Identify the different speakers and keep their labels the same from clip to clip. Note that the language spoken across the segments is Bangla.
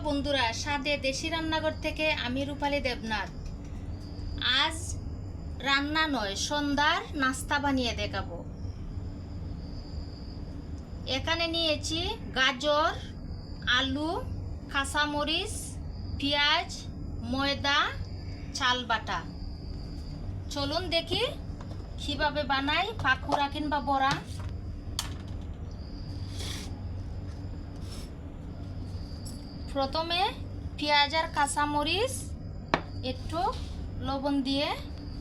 Speaker 1: বন্ধুরা, স্বাদে দেশি রান্নাঘর থেকে আমি রূপালী দেবনাথ। আজ রান্না নয়, সন্ধ্যার নাস্তা বানিয়ে দেখাবো। এখানে নিয়েছি গাজর, আলু, কাঁচামরিচ, পেঁয়াজ, ময়দা, চাল বাটা। চলুন দেখি কিভাবে বানাই পাকুড়া কিংবা বড়া। প্রথমে পেঁয়াজ আর কাঁচামরিচ একটু লবণ দিয়ে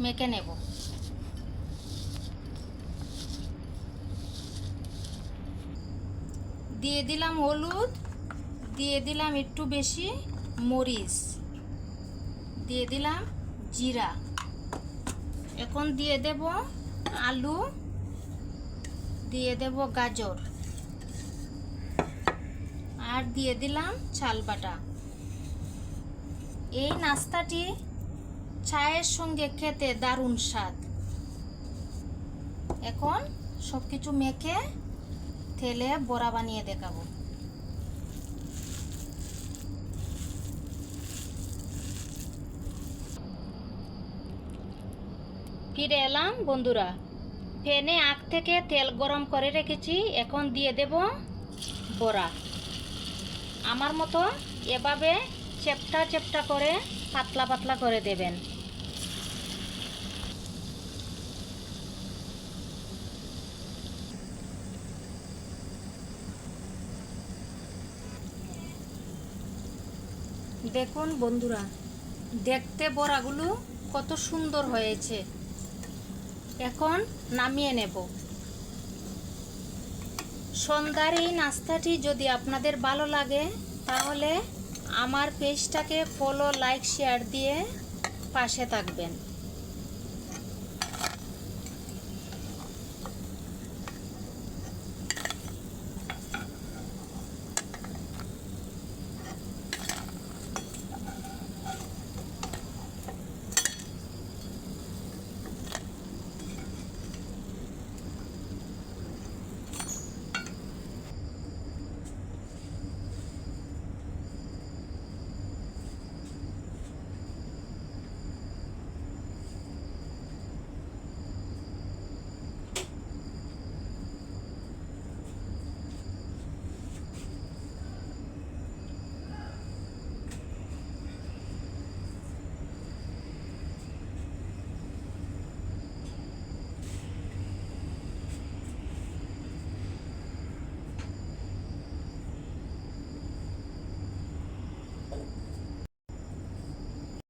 Speaker 1: মেখে নেব। দিয়ে দিলাম হলুদ, দিয়ে দিলাম একটু বেশি মরিচ, দিয়ে দিলাম জিরা। এখন দিয়ে দেব আলু, দিয়ে দেব গাজর, আর দিয়ে দিলাম চাল বাটা। এই নাস্তাটি চায়ের সঙ্গে খেতে দারুণ স্বাদ। এখন সব কিছু মেখে তেলে বড়া বানিয়ে দেখাবো। ফিরে এলাম বন্ধুরা। প্যানে আগ থেকে তেল গরম করে রেখেছি। এখন দিয়ে দেব বড়া। আমার মতো এভাবে চেপটা চেপটা করে পাতলা পাতলা করে দেবেন। দেখুন বন্ধুরা, দেখতে বড়াগুলো কত সুন্দর হয়েছে। এখন নামিয়ে নেব। সন্ধ্যার এই নাস্তাটি যদি আপনাদের ভালো লাগে তাহলে আমার পেজটাকে ফলো, লাইক, শেয়ার দিয়ে পাশে থাকবেন।